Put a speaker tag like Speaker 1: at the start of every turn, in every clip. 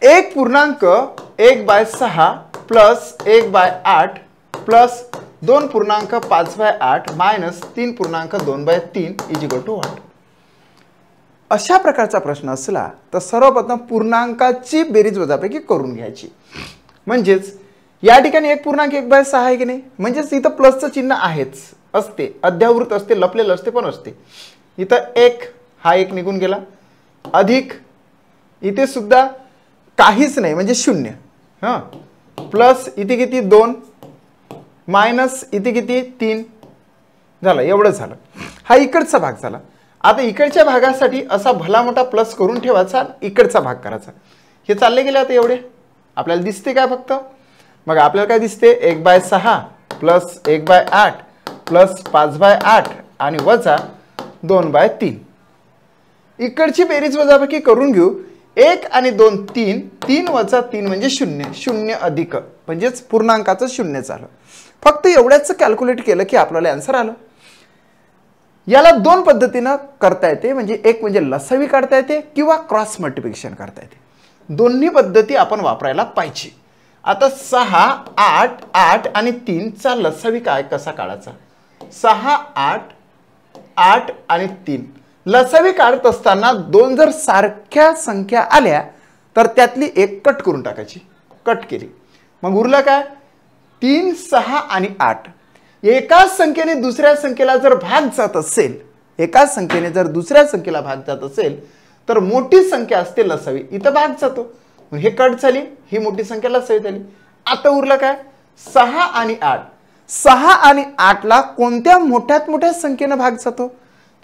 Speaker 1: 1.1/6 plus 1/8 plus 2.5/8 minus 3.2/3 = 8. अशा प्रकारचा प्रश्न असला तर सर्वप्रथम पूर्णांकाची बेरीज वजाबाकी करून घ्यायची. म्हणजेच या ठिकाणी 1.1/6 आहे की नाही, म्हणजेच इथं प्लसचं चिन्ह आहेच असते, अध्यावृत असते, लपलेलं असते पण असते. इथं 1 हा 1 निघून गेला, अधिक इथे सुद्धा काहीच नाही म्हणजे 0, हां, प्लस इथे किती 2, मायनस इथे किती 3 झालं, एवढं झालं. हा इकडचा भाग झाला. आता इकडच्या भागासाठी असा भला मोठा प्लस करून ठेवायचा, इकडचा भाग करायचा. हे चालले गेले आता एवढे. आपल्याला दिसते काय फक्त? मग आपल्याला काय दिसते? 1/6 प्लस 1/8 प्लस 5/8 आणि वजा 2/3. इकडची बेरीज वजाबाकी करून घेऊ. 1 आणि 2 3, 3 वजा 3 म्हणजे 0, 0 अधिक म्हणजेच पूर्णांकाचं 0 झालं. फक्त एवढ्याच कॅल्क्युलेट केलं की आपल्याला आन्सर आलं. याला दोन पद्धतीनं करता येते, म्हणजे एक म्हणजे लसावी काढता येते किंवा क्रॉस मल्टिप्लिकेशन करता येते. दोन्ही पद्धती आपण वापरायला पाहिजे. आता 6, 8, 8 आणि 3 चा लसावी काय कसा काढायचा? 6, 8, 8 आणि 3 लसावी काढत असताना दोन जर सारख्या संख्या आल्या तर त्यातली एक कट करून टाकायची. कट केली, मग उरलं काय? 3, 6 आणि 8. एकाच संख्येने दुसऱ्या संख्येला जर भाग जात असेल, एकाच संख्येने जर दुसऱ्या संख्येला भाग जात असेल तर मोठी संख्या असते लसावी, इथं भाग जातो. हे कट झाली, ही मोठी संख्या लसावी झाली. आता उरलं काय? 6 आणि 8. 6 आणि 8 ला कोणत्या मोठ्यात मोठ्या संख्येने भाग जातो?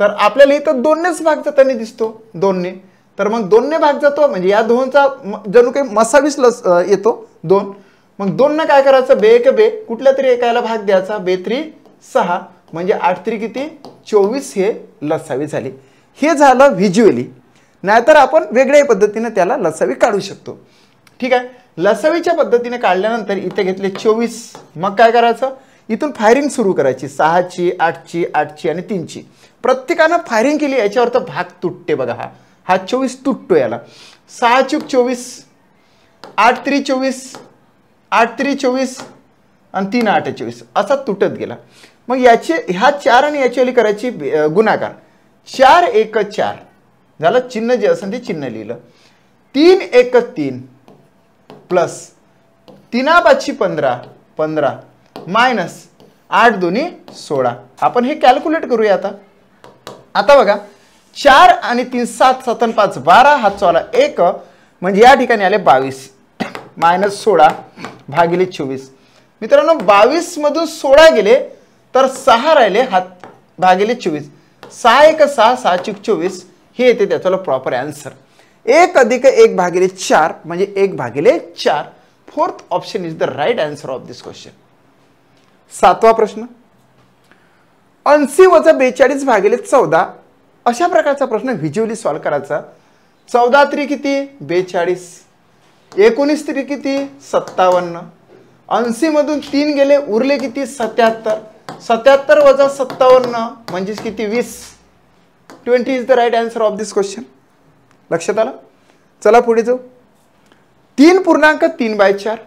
Speaker 1: तर आपल्याला इथं 2नेच भाग जाताना दिसतो, 2ने. तर मग 2ने भाग जातो म्हणजे या दोनचा जणू काही मसावीस येतो 2. मग 2 न काय करायचं? बे एक बे कुठल्या तरी एकाला भाग द्यायचा. बे 3 6 म्हणजे 8 3 किती 24 हे लसावी झाली. हे झालं व्हिज्युअली. नाहीतर आपण वेगळ्या पद्धतीने त्याला लसावी काढू शकतो. ठीक आहे. लसावीच्या पद्धतीने काढल्यानंतर इथे घेतले 24. मग काय करायचं? इथून फायरिंग सुरू करायची. 6ची 8ची 8ची आणि 3ची प्रत्येकानं फायरिंग केली, याच्यावर तर भाग तुटते बघा. हा 24 तुटतो याला. 6 चूक 24, 8 3 24, 8 3 24 आणि 3 8 24 असा तुटत गेला. मग याचे ह्या 4 आणि याची वाली करायची गुणाकार. 4 1 4 झालं. चिन्ह जे असेल ते चिन्ह लिहिलं. 3 1 3 प्लस 3 5 15 15 मायनस 8 2 16. आपण हे कॅल्क्युलेट करूया आता. आता बघा 4 आणि 3 7 7 आणि 5 12 हात चौला 1 म्हणजे या ठिकाणी आले 22 मायनस 16 भागिले 24. मित्रांनो 22 मधून 16 गेले तर 6 राहिले हात भागिले 24. 6 1 6 6 चूक 24 हे येते त्याचा प्रॉपर आन्सर. 1 अधिक 1 भागिले 4 म्हणजे 1 भागिले 4. Fourth option is the right answer of this question. 7वा प्रश्न. 80 वजा 42 भागिले 14 अशा प्रकारचा प्रश्न व्हिज्युअली सॉल्व्ह करायचा. 14 3 किती 42, 19 3 किती 57, 80 मधून 3 गेले उरले किती 77, 77 वजा 57 म्हणजे किती 20. 20 is the right answer of this question. लक्षात आलं? चला पुढे जाऊ. 3.3/4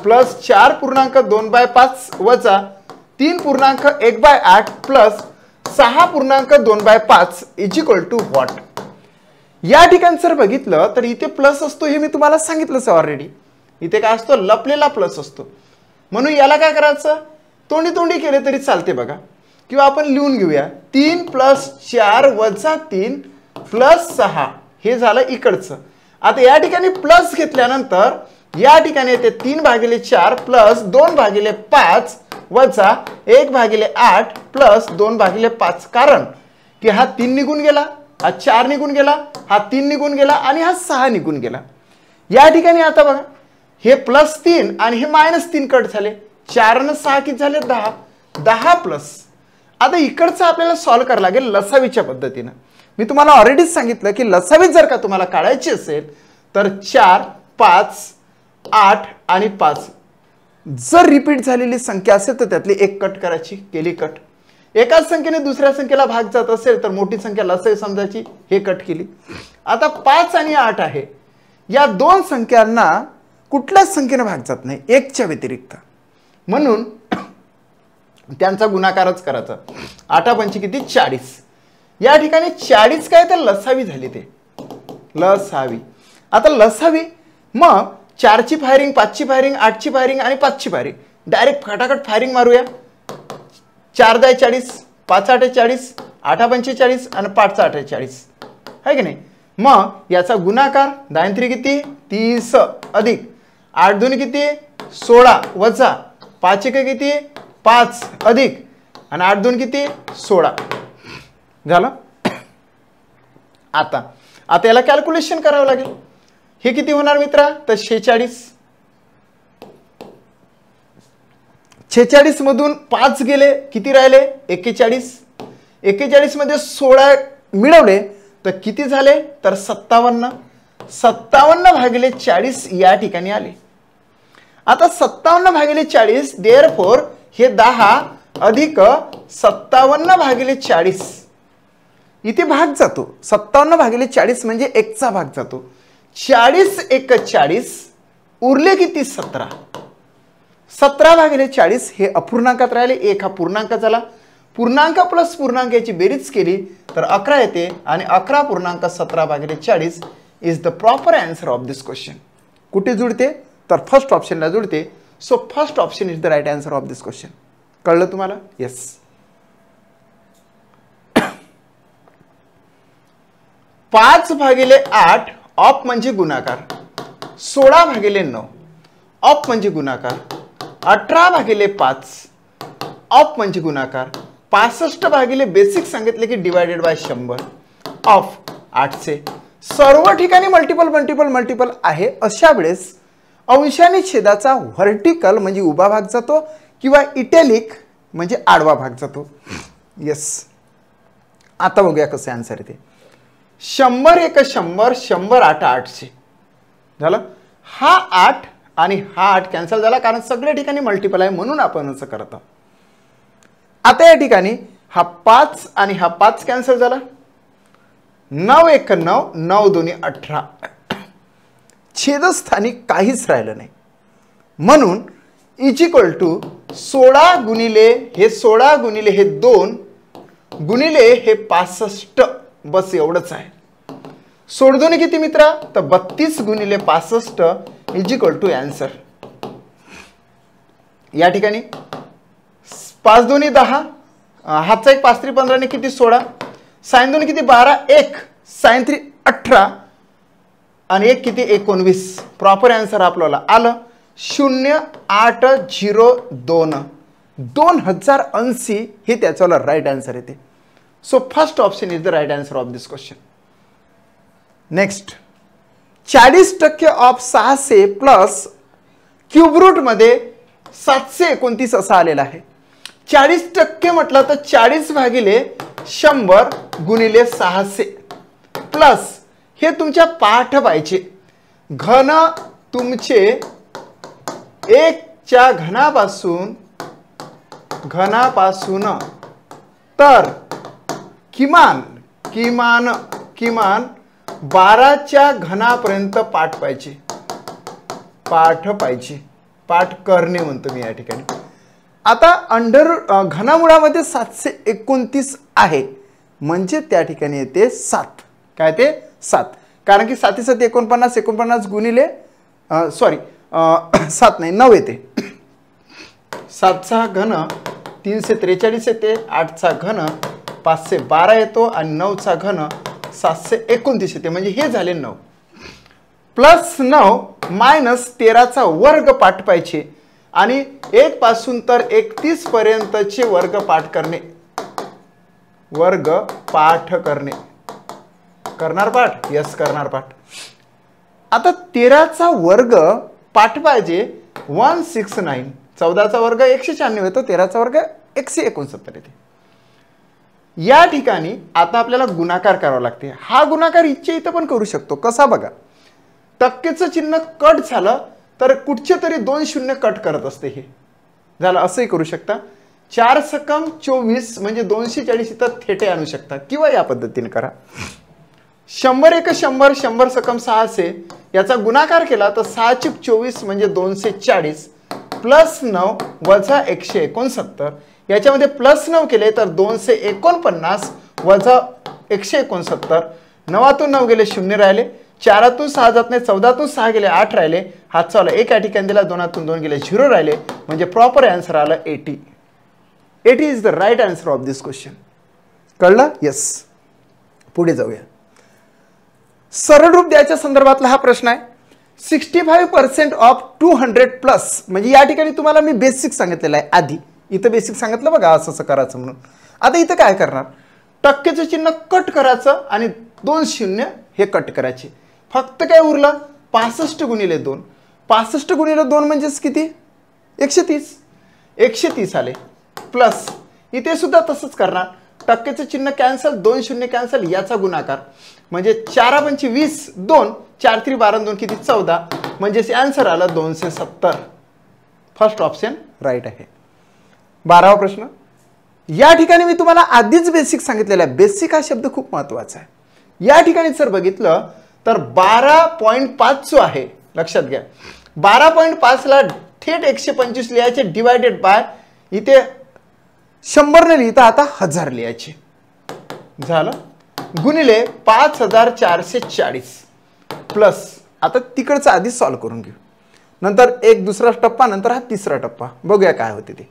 Speaker 1: प्लस 4.2/5 वजा 3.1/8 plus 6.2/5 is equal to what? या ठिकाणी जर बघितलं तर इथे प्लस असतो, हे मी तुम्हाला सांगितलंच ऑलरेडी. इथे काय असतो? लपलेला प्लस असतो. म्हणून याला काय करायचं? तोंडी तोंडी केले तरी चालते बघा, किंवा आपण लिहून घेऊया. 3 + 4 वजा 3 प्लस 6 हे झालं इकडचं. आता या ठिकाणी प्लस घेतल्यानंतर या ठिकाणी येते 3/4 प्लस 2/5 वजा 1/8 प्लस 2/5. कारण की हा 3 निघून गेला, हा 4 निघून गेला, हा 3 निघून गेला आणि हा 6 निघून गेला. या ठिकाणी आता बघा हे +3 आणि हे -3 कट झाले. 4 आणि 6 किती झाले 10. 10 प्लस. आता इकडचं आपल्याला सॉल्व्ह करावं लागेल लसावीच्या पद्धतीनं. मी तुम्हाला ऑलरेडीच सांगितलं की लसावी जर का तुम्हाला काढायची असेल तर 4 5 8 आणि 5 जर रिपीट झालेली संख्या असेल तर त्यातली एक कट करायची. केली कट. एकाच संख्येने दुसऱ्या संख्येला भाग जात असेल तर मोठी संख्या लसावी समजायची, हे कट केली. आता 5 आणि 8 आहे, या दोन संख्यांना कुठल्याच संख्येने भाग जात नाही 1च्या व्यतिरिक्त, म्हणून त्यांचा गुणाकारच करायचा. 8 पंचे किती 40. या ठिकाणी 40 काय तर लसावी झाली, ते लसावी. आता लसावी मग 4ची फायरिंग, 5ची फायरिंग, 8ची फायरिंग आणि 5ची फायरिंग, डायरेक्ट फटाफट फायरिंग मारूया. 4 × 40, 5 × 8 40, 8 पंचे 40 आणि 5 × 8 40 आहे की नाही. मग याचा गुणाकार 10 3 किती 30 अधिक 8 2 किती 16 वजा 5 1 किती 5 अधिक आणि 8 2 किती 16 झालं. आता याला कॅल्क्युलेशन करावं लागेल. हे किती होणार मित्रा, तर 46. 46 मधून 5 गेले, किती राहिले 41. 41 मध्ये 16 मिळवले तर किती झाले, तर 57. 57 भागिले 40 या ठिकाणी आले. आता 57 भागिले 40 देअरफॉर हे 10 अधिक 57 भागिले 40 इथे भाग जातो. 57 भागिले 40 म्हणजे 1चा भाग जातो. 40 1 40 उरले किती 17. 17 भागिले 40 हे अपूर्णांकात राहिले, 1 हा पूर्णांक झाला. पूर्णांक प्लस पूर्णांक याची बेरीज केली तर 11 येते आणि 11.17 भागिले 40 is the proper answer of this question. कुठे जुळते, तर फर्स्ट ऑप्शनला जुळते. So first option is the right answer of this question. कळलं तुम्हाला? येस. 5 भागिले 8 ऑफ म्हणजे गुणाकार, 16 भागिले 9 ऑफ म्हणजे गुणाकार, 18 भागिले 5 ऑफ म्हणजे गुणाकार, 65 भागिले बेसिक सांगितले की डिवायडेड बाय 100 ऑफ 800. सर्व ठिकाणी मल्टिपल मल्टिपल मल्टिपल आहे. अशा वेळेस अंशाने छेदाचा व्हर्टिकल म्हणजे उभा भाग जातो किंवा इटॅलिक म्हणजे आडवा भाग जातो. येस. आता बघूया कसं आन्सर येते. 100 1 100, 100 8 800 झालं. हा 8 आणि हा 8 कॅन्सल झाला कारण सगळ्या ठिकाणी मल्टिपल आहे म्हणून आपण असं करत आहोत. आता या ठिकाणी हा 5 आणि हा 5 कॅन्सल झाला. 9 1 9, 9 2 18. छेदस्थानी काहीच राहिलं नाही म्हणून इज इक्वल टू 16 गुणिले हे 16 गुणिले हे 2 गुणिले हे 65. बस एवढंच आहे. सोडदोनी किती मित्रा, तर 32 गुणिले 65 इज इक्वल टू आन्सर. या ठिकाणी 5 2 10, हातचा एक 5 3 15 ने किती 16, साइन 2 किती 12, 1 साइन 3 18 आणि 1 किती 19. प्रॉपर आन्सर आपल्याला आलं 0802. 2080 हे त्याच्याला राईट आन्सर येते. So first option is the right answer of this question. Next 40% of 600 plus cube root मध्ये 729 असा आलेला आहे. 40% म्हटलं तर 40 भागिले 100 गुणिले 600 प्लस हे तुमच्या पाठ पाहिजे घन तुमचे 1च्या घनापासून तर किमान किमान किमान 12च्या घनापर्यंत पाठ पाहिजे. पाठ करणे म्हणतो मी या ठिकाणी. आता अंडर घनमुळामध्ये 729 आहे म्हणजे त्या ठिकाणी येते 7. काय ते 7, कारण की 7 7 49 49 गुणिले 7 नाही 9 येते. 7चा घन 343 येते, 8चा घन 512 येतो आणि 9चा घन 729 येते म्हणजे हे झाले 9 प्लस 9 मायनस 13चा वर्ग पाठ पाहिजे आणि 1 पासून तर 31 पर्यंतचे वर्ग पाठ करणे. करणार पाठ? यस करणार पाठ. आता 13चा वर्ग पाठ पाहिजे 169. 14चा वर्ग 196 येतो, 13चा वर्ग 169 येते. या ठिकाणी आता आपल्याला गुणाकार करावा लागते. हा गुणाकार इच्छा इथं पण करू शकतो. कसा बघा, टक्केचं चिन्ह कट झालं तर कुठचे तरी 2 शून्य कट करत असते. हे झालं असंही करू शकता. 4 सकम 24 म्हणजे 240 इथं थेटे आणू शकता किंवा या पद्धतीने करा. 100 एक 100, 100 सकम 600 याचा गुणाकार केला तर 6 चूक 24 म्हणजे 240 प्लस 9 वजा 169. याच्यामध्ये प्लस 9 केले तर 249 वजा 169. 9तून 9 गेले 0 राहिले, 4तून 6 जात नाही, 14तून 6 गेले 8 राहिले, हातचा वाला 1 या ठिकाणी दिला, 2तून 2 गेले 0 राहिले, म्हणजे प्रॉपर आन्सर आलं 80. 80 is the right answer of this question. कळलं? येस. पुढे जाऊया. सरळ रूप द्यायच्या संदर्भातला हा प्रश्न आहे. 65% ऑफ 200 प्लस म्हणजे या ठिकाणी तुम्हाला मी बेसिक सांगितलेलं आहे आधी. इथं बेसिक सांगितलं बघा असं असं करायचं म्हणून. आता इथं काय करणार, टक्केचं चिन्ह कट करायचं आणि 2 शून्य हे कट करायचे. फक्त काय उरलं 65 गुणिले 2. 65 गुणिले 2 म्हणजेच किती, 130. 130 आले प्लस इथे सुद्धा तसंच करणार. टक्केचं चिन्ह कॅन्सल, 2 शून्य कॅन्सल, याचा गुणाकार म्हणजे 4 पंचे 20, 2 4 3 12 2 किती 14 म्हणजे आन्सर आलं 270. फर्स्ट ऑप्शन राईट आहे. 12वा प्रश्न. या ठिकाणी मी तुम्हाला आधीच बेसिक सांगितलेला आहे. बेसिक हा शब्द खूप महत्वाचा आहे. या ठिकाणी जर बघितलं तर 12.5 जो आहे लक्षात घ्या, 12.5 ला थेट 125 लिहायचे डिवायडेड बाय इथे 100 ने लिहिता आता 1000 लिहायचे झालं, गुणिले 5440 प्लस आता तिकडचं आधी सॉल्व करून घेऊ, नंतर एक दुसरा टप्पा, नंतर हा तिसरा टप्पा. बघूया काय होते ते.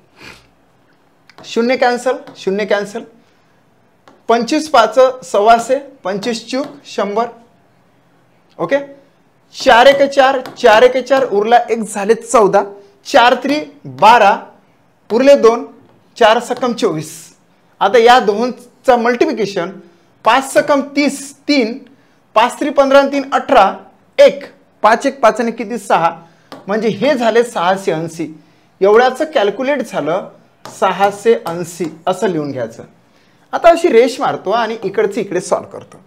Speaker 1: शून्य कॅन्सल, शून्य कॅन्सल, 25 5 125, 25 चूक 100. ओके, 4 1 4, 4 1 4 उरला 1 झाले 14, 4 3 12 उरले 2, 4 सकम 24. आता या दोनचा मल्टिप्लिकेशन 5 सकम 30 3, 5 3 15 3 18, 1 5 1 5 ने किती 6 म्हणजे हे झाले 680. एवढ्याचं कॅल्क्युलेट झालं 680 असं लिहून घ्यायचं. आता अशी रेष मारतो आणि इकडचं इकडे सॉल्व करतो.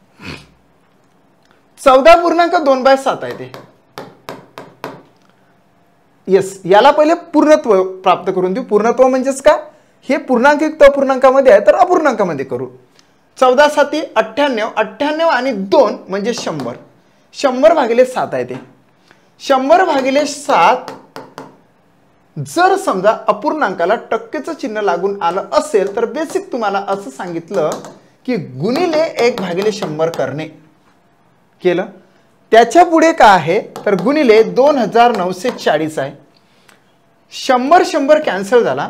Speaker 1: 14.2/7 आहे ते. येस, याला पहिले पूर्णत्व प्राप्त करून देऊ. पूर्णत्व म्हणजेच का, हे पूर्णांक युक्त अपूर्णांकामध्ये आहे तर अपूर्णांकामध्ये करू. 14 7 98, 98 आणि 2 म्हणजे 100. 100 भागिले 7 आहे ते. 100 भागिले 7 जर समजा अपूर्णांकाला टक्केचं चिन्ह लागून आलं असेल तर बेसिक तुम्हाला असं सांगितलं की गुणिले 1/100 करणे. केलं. त्याच्या पुढे काय आहे तर गुणिले 2940 आहे. 100 100 कॅन्सल झाला,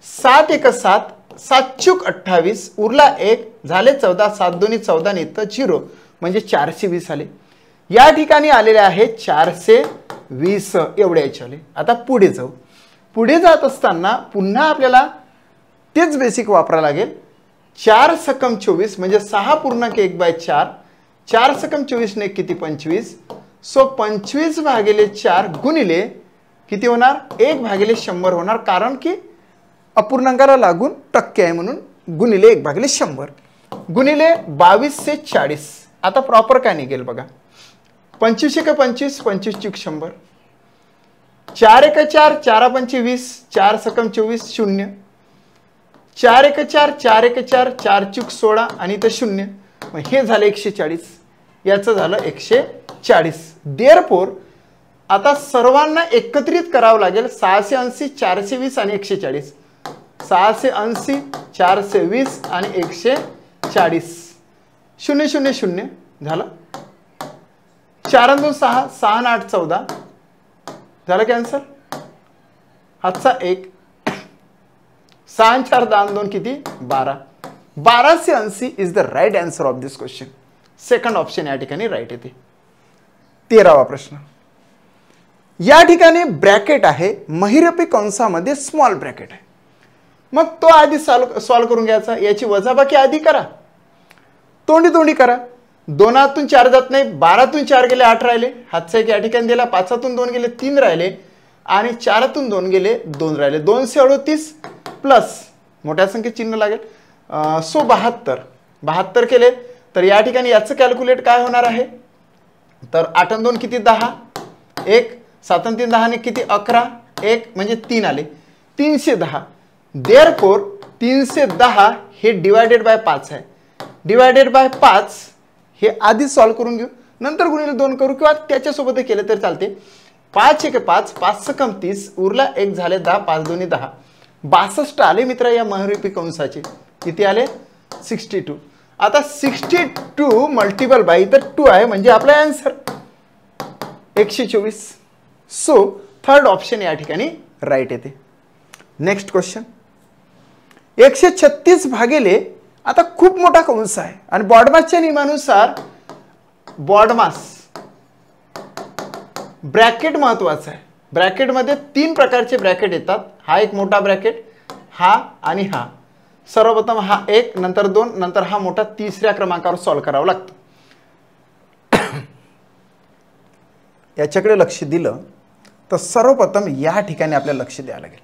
Speaker 1: 7 1 7, 7 चूक 28 उरला 1 झाले 14, 7 2 14 ने 0 म्हणजे 420 आले. या ठिकाणी आलेले आहे 420 एवढे याचे आले. आता पुढे जाऊ. पुढे जात असताना पुन्हा आपल्याला तेच बेसिक वापरावं लागेल. 4 सकम 24 म्हणजे 6.1/4, 4 सकम 24 ने किती 25, सो 25 भागिले 4 गुणिले किती होणार 1/100 होणार, कारण की अपूर्णांकाला लागून टक्के आहे म्हणून गुणिले 1/100 गुणिले 22 से 40. आता प्रॉपर काय निघेल बघा, 25 1 25, 25 चूक 100, 4 1 4, 4 पंचे 20, 4 सकम 24 0, 4 1 4, 4 1 4, 4 चूक 16 आणि इथं 0, मग हे झालं 140, याचं झालं 140. देअरफॉर आता सर्वांना एकत्रित करावं लागेल. 680, 420 आणि 140. 680, 420 आणि 140. 0 0 0 झालं. 4 2 6, 6 8 14 झालं कॅन्सर. हातचा 1, 6 4 10 2 किती 12. 1280 is the right answer of this question. Second option या ठिकाणी राईट येते. 13वा प्रश्न. या ठिकाणी ब्रॅकेट आहे, महिरपी कंसामध्ये स्मॉल ब्रॅकेट आहे. मग तो आधी सॉल्व करून घ्यायचा. याची वजाबाकी आधी करा, तोंडी तोंडी करा. 2तून 4 जात नाही, 12तून 4 गेले 8 राहिले, हातचा 1 या ठिकाणी दिला, 5तून 2 गेले 3 राहिले आणि 4तून 2 गेले 2 राहिले. 238 प्लस मोठ्या संख्येत चिन्ह लागेल, सो 72. 72 केले तर या ठिकाणी याचं कॅल्क्युलेट काय होणार आहे तर 8 2 किती 10, 1 7 3 10 ने किती 11, 1 म्हणजे 3 आले. 310 देअरफॉर 310 हे डिवायडेड बाय 5 आहे. डिवायडेड बाय 5 हे आधी सॉल्व्ह करून घेऊ, नंतर गुणिले 2 करू किंवा त्याच्यासोबत केलं तर चालते. 5 1 5, 5 × 30, उरला 1 झाले 10, 5 2 10, 62 आले मित्र या महिरूपी कंसाचे. किती आले? 62. आता 62 मल्टिपल बाय इथं 2 आहे म्हणजे आपला आन्सर 124. सो थर्ड ऑप्शन या ठिकाणी राईट येते. Next question. 136 भागिले, आता खूप मोठा कंस आहे आणि बॉडमासच्या नियमानुसार बॉडमास ब्रॅकेट महत्वाचा आहे. ब्रॅकेटमध्ये 3 प्रकारचे ब्रॅकेट येतात. हा एक मोठा ब्रॅकेट, हा आणि हा. सर्वप्रथम हा 1, नंतर 2, नंतर हा मोठा 3ऱ्या क्रमांकावर सॉल्व्ह करावं लागतं. याच्याकडे लक्ष दिलं तर सर्वप्रथम या ठिकाणी आपल्याला लक्ष द्यावं लागेल.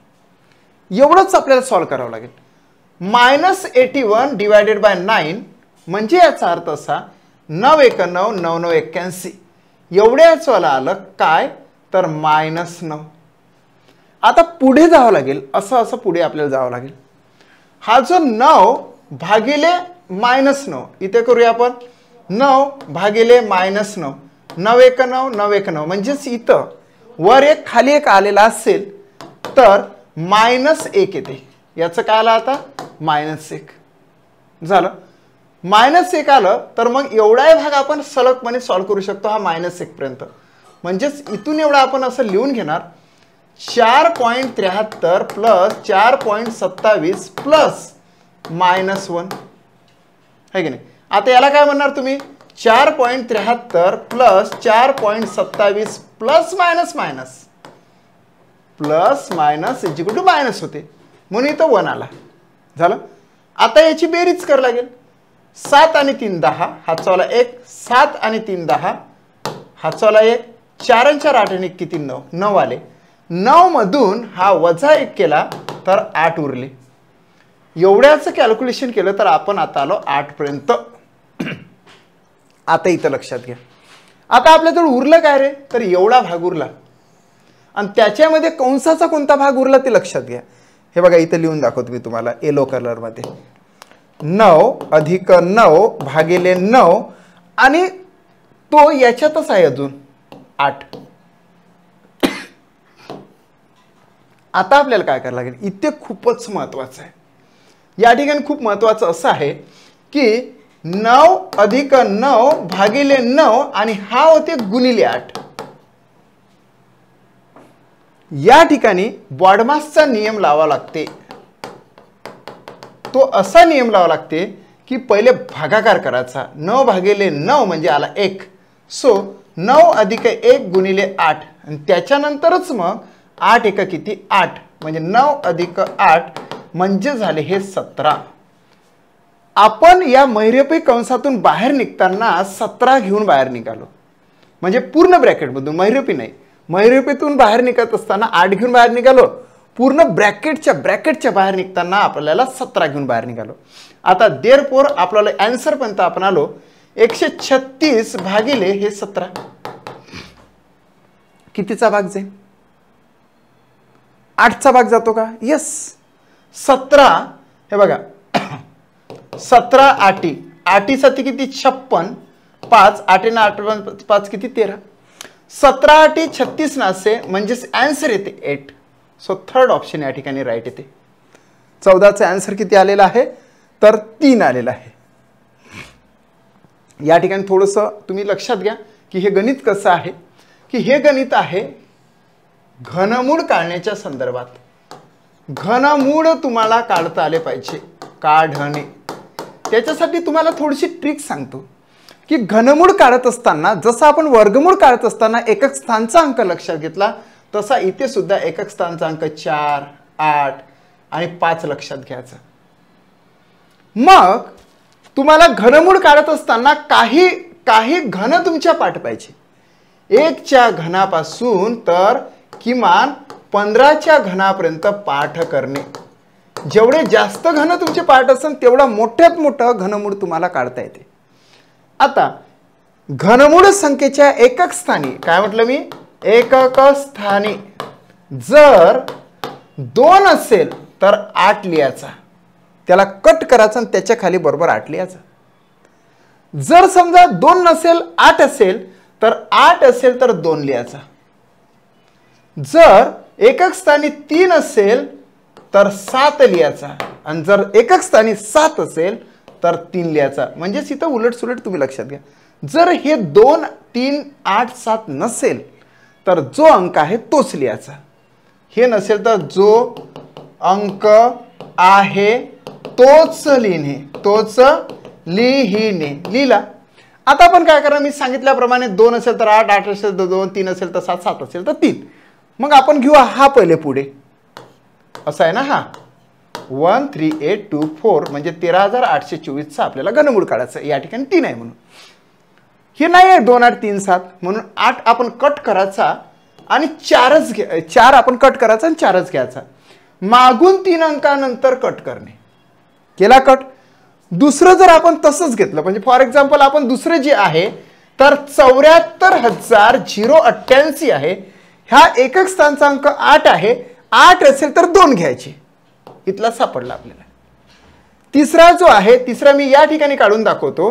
Speaker 1: एवढंच आपल्याला सॉल्व्ह करावं लागेल. -81 डिवायडेड बाय 9 म्हणजे याचा अर्थ असा 9 1 9 9 9 81. एवढ्याच वाला आलं काय तर -9. आता पुढे जावं लागेल, असं पुढे आपल्याला जावं लागेल. हा जो 9 भागिले -9 इथे करूया आपण. 9 भागिले -9, 9 1 9 9 1 9 म्हणजेच इथं वर एक खाली एक आलेला असेल तर -1 येते. याचं काय आलं आता? -1 झालं. -1 आलं तर मग एवढा भाग आपण सलगपणे सॉल्व्ह करू शकतो हा -1 पर्यंत. म्हणजेच इथून एवढा आपण असं लिहून घेणार 4.73 प्लस 4.27 प्लस -1 है की नाही. आता याला काय म्हणणार तुम्ही? 4.73 plus 4.27 plus minus plus minus equal to minus होते म्हणून इथं 1 आला. झालं. आता याची बेरीज करावी लागेल. 7 आणि 3 10, हातचा वाला 1, 7 आणि 3 10, हातचा वाला 1, 4 आणि 4 8 आणि किती 9, 9 आले. 9 मधून हा -1 केला तर 8 उरले. एवढ्याचं कॅल्क्युलेशन केलं तर आपण आता आलो 8 पर्यंत. आता इथं लक्षात घ्या. आता आपल्याजवळ उरलं काय रे तर एवढा भाग उरला आणि त्याच्यामध्ये कंसाचा कोणता भाग उरला ते लक्षात घ्या. हे बघा इथं लिहून दाखवतो मी तुम्हाला येलो कलर मध्ये. 9 अधिक 9 भागिले 9 आणि तो याच्यातच आहे अजून 8. आता आपल्याला काय करायला लागेल? इथे खूपच महत्वाचं आहे. या ठिकाणी खूप महत्वाचं असं आहे की 9 अधिक 9 भागिले 9 आणि हा होते गुणिले 8. या ठिकाणी बॉडमासचा नियम लावा लागते. तो असा नियम लावा लागते की पहिले भागाकार करायचा. 9 भागिले 9 म्हणजे आला 1. सो 9 अधिक 1 गुणिले 8 आणि त्याच्यानंतरच मग 8 1 किती 8 म्हणजे 9 अधिक 8 म्हणजे झाले हे 17. आपण या महिरूपी कंसातून बाहेर निघताना 17 घेऊन बाहेर निघालो. म्हणजे पूर्ण ब्रॅकेटमधून, महिरूपी नाही, महिरूपीतून बाहेर निघत असताना 8 घेऊन बाहेर निघालो. पूर्ण ब्रॅकेटच्या बाहेर निघताना आपल्याला 17 घेऊन बाहेर निघालो. आता देअरफॉर आपल्याला आन्सर पर्यंत आपण आलो 136 भागिले हे 17. कितीचा भाग जाईल? 8चा भाग जातो का? यस. 17 हे बघा 17 8 8 7 किती 56, 5 8 ना 8 5 किती 13, 17 8 36 ना असे म्हणजेच आन्सर येते 8. सो थर्ड ऑप्शन या ठिकाणी राईट येते. 14चा आन्सर किती आलेला आहे तर 3 आलेला आहे. या ठिकाणी थोडंसं तुम्ही लक्षात घ्या की हे गणित कसं आहे की हे गणित आहे घनमूळ काढण्याच्या संदर्भात. घनमूळ तुम्हाला काढता आले पाहिजे, काढणे. त्याच्यासाठी तुम्हाला थोडीशी ट्रिक सांगतो की घनमूळ काढत असताना जसं आपण वर्गमूळ काढत असताना एकक स्थानचा अंक लक्षात घेतला तसा इथे सुद्धा एकक स्थानचा अंक 4 8 आणि 5 लक्षात घ्यायचा. मग तुम्हाला घनमूळ काढत असताना काही घन तुमच्या पाठ पाहिजे. 1च्या घनापासून तर किमान 15च्या घनापर्यंत पाठ करणे. जेवढे जास्त घन तुमचे पाठ असेल तेवढा मोठ्यात मोठं घनमूळ तुम्हाला काढता येते. आता घनमूळ संख्येच्या एकक स्थानी काय म्हटलं मी? एकक स्थानी जर 2 असेल तर 8 लिहायचा, त्याला कट करायचं आणि त्याच्या खाली बरोबर 8 लिहायचं. जर समजा 2 नसेल 8 असेल तर 8 असेल तर 2 लिहायचा. जर एकक स्थानी 3 असेल तर 7 लिहायचा आणि जर एकक स्थानी 7 असेल तर 3 लिहायचा. म्हणजेच इथं उलट सुलट तुम्ही लक्षात घ्या. जर हे 2 3 8 7 नसेल तर जो अंक आहे तोच लिहायचा. हे नसेल तर जो अंक आहे तोच लिहिणे, तोच लिहिणे. लिहिला. आता आपण काय करा, मी सांगितल्याप्रमाणे 2 असेल तर 8 8 असेल तर 2 3 असेल तर 7 7 असेल तर 3. मग आपण घेऊ हा पहिले पुढे. असं आहे ना, हा 13824 म्हणजे 13,824 आपल्याला घनमूळ काढायचं. या ठिकाणी 3 आहे म्हणून. हे नाही आहे 2 8 3 7 म्हणून 8 आपण कट करायचा आणि 4 आपण कट करायचा आणि 4च घ्यायचा. मागून 3 अंकानंतर कट करणे. केला कट. दुसरं जर आपण तसंच घेतलं म्हणजे फॉर एक्झाम्पल आपण दुसरं जे आहे तर 74,088 आहे. ह्या एकक स्थानचा अंक 8 आहे. 8 असेल तर 2 घ्यायचे. इथला सापडला आपल्याला. तिसरा जो आहे, तिसरा मी या ठिकाणी काढून दाखवतो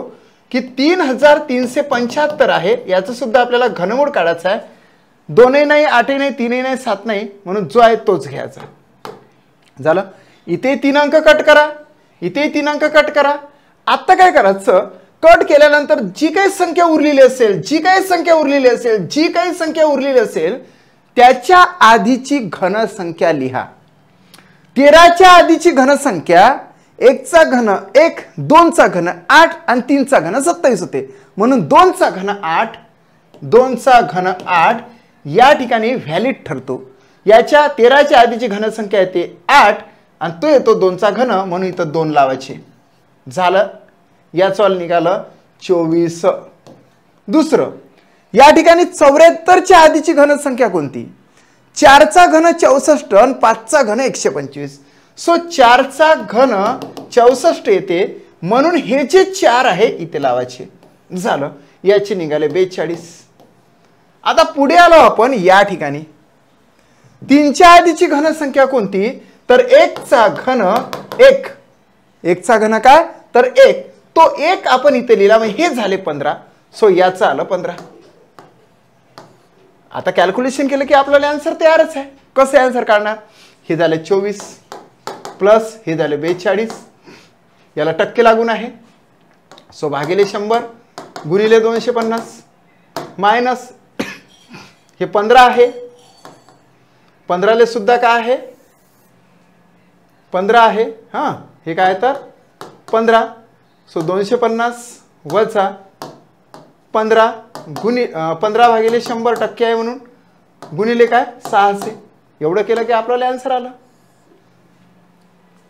Speaker 1: की 3,375 आहे. याचं सुद्धा आपल्याला घनमूळ काढायचं आहे. 2 नाही 8 नाही 3 नाही 7 नाही म्हणून जो आहे तोच घ्यायचा. झालं. इथे 3 अंक कट करा, इथे 3 अंक कट करा. आता काय करायचं, कट केल्यानंतर जी काही संख्या उरलेली असेल, जी काही संख्या उरलेली असेल त्याच्या आधीची घनसंख्या लिहा. 13च्या आधीची घनसंख्या 1 चा घन 1, 2 चा घन 8 आणि 3 चा घन 27 होते. म्हणून 2 चा घन 8, 2 चा घन 8 या ठिकाणी व्हॅलिड ठरतो. याच्या 13च्या आधीची घनसंख्या येते 8 आणि तो येतो 2 चा घन म्हणून इथं 2 लावायचे. झालं. याचं निघालं 24. दुसरं, या ठिकाणी 74च्या आधीची घनसंख्या कोणती? 4 चा घन 64 आणि 5 चा घन 125. सो 4 चा घन 64 येते म्हणून हे जे 4 आहे इथे लावायचे. झालं. याचे निघाले 42. आता पुढे आलो आपण. या ठिकाणी 3 च्या आधीची घनसंख्या कोणती? तर 1 चा घन 1. 1 चा घन काय? तर 1. तो 1 आपण इथे लिहिला म्हणजे हे झाले 15. सो याचं आलं 15. आता कॅल्क्युलेशन केलं की आपल्याला आन्सर तयारच आहे. कसं आन्सर काढणार? हे झाले 24 प्लस हे झाले 42. याला टक्के लागून आहे. सो भागिले 100 गुणिले 250 मायनस हे 15 आहे. 15ले सुद्धा काय आहे? 15 आहे. हां, हे काय तर 15. सो 250 वजा 15 15 भागिले 100 टक्के आहे म्हणून गुणिले काय 600. एवढं केलं की आपल्याला आन्सर आलं.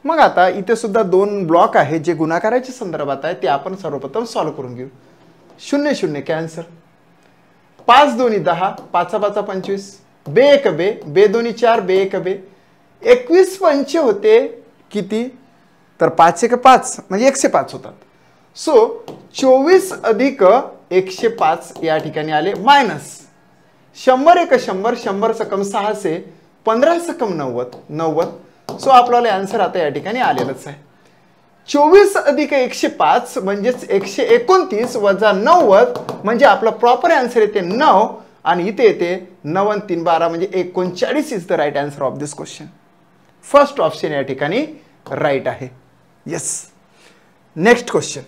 Speaker 1: मग आता इथे सुद्धा 2 ब्लॉक आहे जे गुणाकाराच्या संदर्भात आहे. ते आपण सर्वप्रथम सॉल्व्ह करून घेऊ. 0 0 कॅन्सर. 5 2 10, 5 5 25, बे 1 बे, बे 2 4, बे 1 बे. 21 पंचे होते किती? तर 5 1 5 म्हणजे 105 होतात. सो 24 अधिक 105 या ठिकाणी आले मायनस 100 1 100, 100 सकम 600, 15 सकम 90 90. सो आपल्याला आन्सर आता या ठिकाणी आलेलंच आहे. 24 अधिक 105 म्हणजेच 129 वजा 90 म्हणजे आपला प्रॉपर आन्सर येते 9 आणि इथे येते 9 आणि 3 12 म्हणजे 39 is the right answer of this question. First option या ठिकाणी राईट आहे. येस. Next question.